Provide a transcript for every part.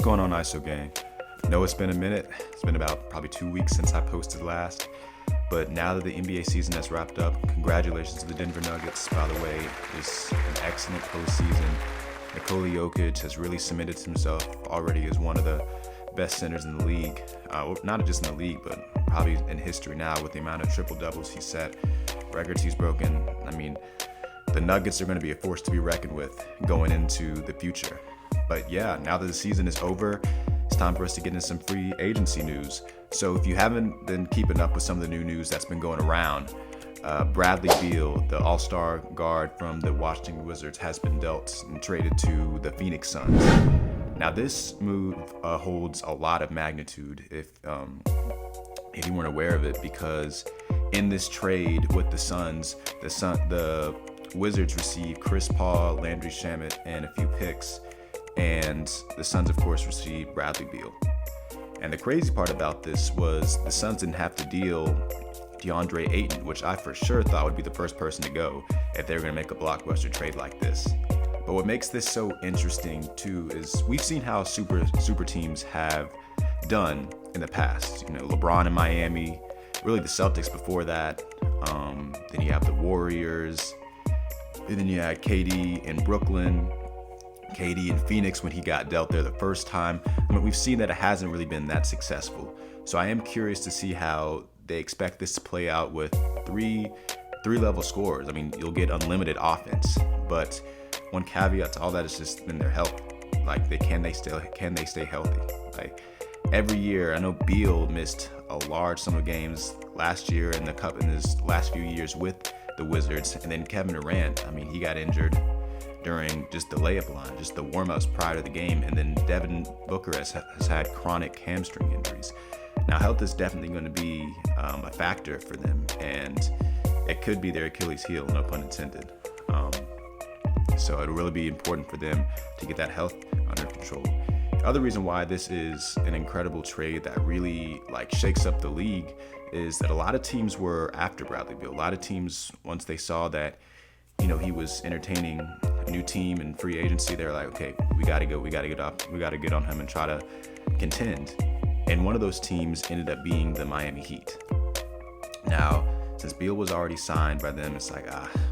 Going on ISO gang. Know it's been a minute. It's been about probably 2 weeks since I posted last. But now that the NBA season has wrapped up, congratulations to the Denver Nuggets. By the way, it's an excellent postseason. Nikola Jokic has really cemented himself already as one of the best centers in the league. Not just in the league, but probably in history now with the amount of triple doubles he's set, records he's broken. I mean, the Nuggets are going to be a force to be reckoned with going into the future. But yeah, now that the season is over, it's time for us to get into some free agency news. So if you haven't been keeping up with some of the new news that's been going around, Bradley Beal, the all-star guard from the Washington Wizards, has been dealt and traded to the Phoenix Suns. Now this move holds a lot of magnitude if you weren't aware of it, because in this trade with the Suns, the Wizards received Chris Paul, Landry Shamet, and a few picks, and the Suns, of course, received Bradley Beal. And the crazy part about this was the Suns didn't have to deal DeAndre Ayton, which I for sure thought would be the first person to go if they were going to make a blockbuster trade like this. But what makes this so interesting too is we've seen how super teams have done in the past. You know, LeBron in Miami, really the Celtics before that. Then you have the Warriors. And then you had KD in Brooklyn, KD in Phoenix when he got dealt there the first time. I mean, we've seen that it hasn't really been that successful. So I am curious to see how they expect this to play out with three level scorers. I mean, you'll get unlimited offense, but one caveat to all that is just in their health. Like, can they stay healthy? Like, every year, I know Beal missed a large sum of games last year in the cup in his last few years with the Wizards, and then Kevin Durant, I mean, he got injured during just the layup line, just the warm-ups prior to the game, and then Devin Booker has had chronic hamstring injuries. Now, health is definitely going to be a factor for them, and it could be their Achilles heel, no pun intended. So it'll really be important for them to get that health under control. Other reason why this is an incredible trade that really shakes up the league is that a lot of teams were after Bradley Beal. A lot of teams, once they saw that, he was entertaining a new team in free agency, they're like, okay, we got to get on him and try to contend. And one of those teams ended up being the Miami Heat. Now, since Beal was already signed by them, it's like,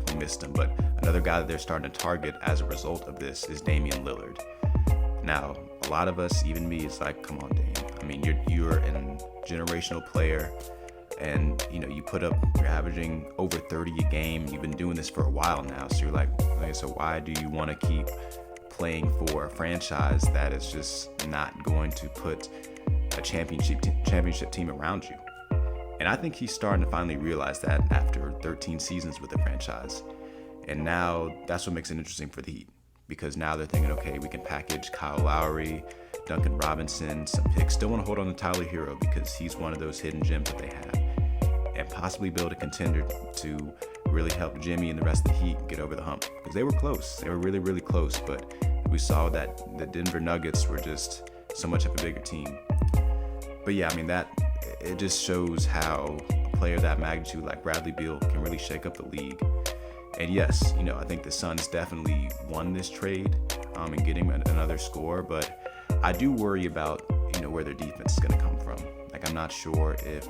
we missed him. But another guy that they're starting to target as a result of this is Damian Lillard. Now, a lot of us, even me, it's like, come on, Dame. I mean, you're a generational player, and you're averaging over 30 a game. You've been doing this for a while now, so you're like, okay, so why do you want to keep playing for a franchise that is just not going to put a championship team around you? And I think he's starting to finally realize that after 13 seasons with the franchise. And now that's what makes it interesting for the Heat, because now they're thinking, okay, we can package Kyle Lowry, Duncan Robinson, some picks. Still want to hold on to Tyler Hero because he's one of those hidden gems that they have, and possibly build a contender to really help Jimmy and the rest of the Heat get over the hump, because they were close. They were really, really close, but we saw that the Denver Nuggets were just so much of a bigger team. But yeah, I mean, it just shows how a player that magnitude like Bradley Beal can really shake up the league. And yes, I think the Suns definitely won this trade in getting another score, but I do worry about where their defense is going to come from. I'm not sure if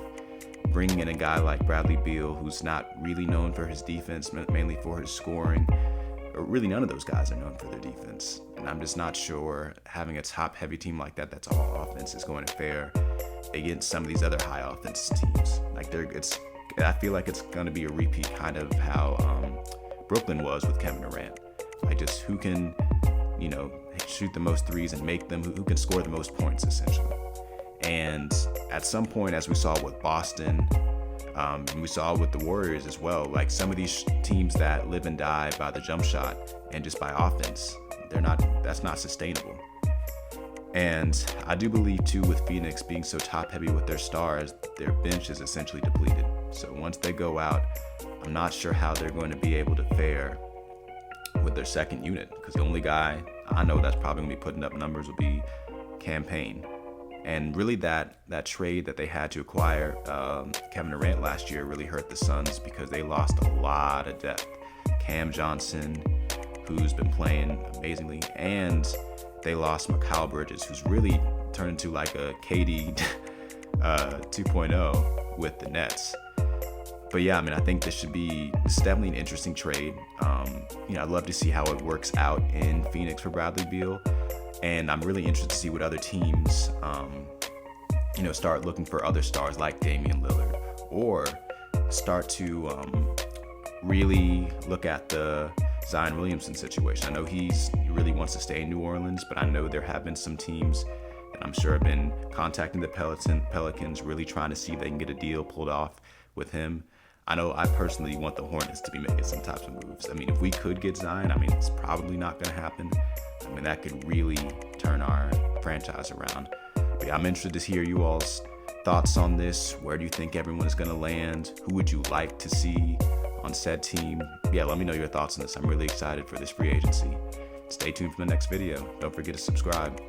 bringing in a guy like Bradley Beal, who's not really known for his defense, mainly for his scoring, or really none of those guys are known for their defense. And I'm just not sure having a top-heavy team like that that's all offense is going to fare against some of these other high offense teams. I feel like it's going to be a repeat kind of how Brooklyn was with Kevin Durant. Just who can, shoot the most threes and make them, who can score the most points, essentially. And at some point, as we saw with Boston, and we saw with the Warriors as well, some of these teams that live and die by the jump shot and just by offense, that's not sustainable. And I do believe too, with Phoenix being so top heavy with their stars, their bench is essentially depleted. So once they go out, I'm not sure how they're going to be able to fare with their second unit, because the only guy I know that's probably going to be putting up numbers will be Campaign. And really that trade that they had to acquire Kevin Durant last year really hurt the Suns, because they lost a lot of depth. Cam Johnson, who's been playing amazingly, and They lost Mikal Bridges, who's really turned into like a KD 2.0 with the Nets. But yeah, I mean, I think this is definitely an interesting trade. I'd love to see how it works out in Phoenix for Bradley Beal. And I'm really interested to see what other teams, start looking for other stars like Damian Lillard, or start to really look at the Zion Williamson situation. I know he really wants to stay in New Orleans, but I know there have been some teams that I'm sure have been contacting the Pelicans, really trying to see if they can get a deal pulled off with him. I know I personally want the Hornets to be making some types of moves. I mean, if we could get Zion, I mean, it's probably not going to happen. I mean, that could really turn our franchise around. But yeah, I'm interested to hear you all's thoughts on this. Where do you think everyone is going to land? Who would you like to see on said team? Yeah, let me know your thoughts on this. I'm really excited for this free agency. Stay tuned for the next video. Don't forget to subscribe.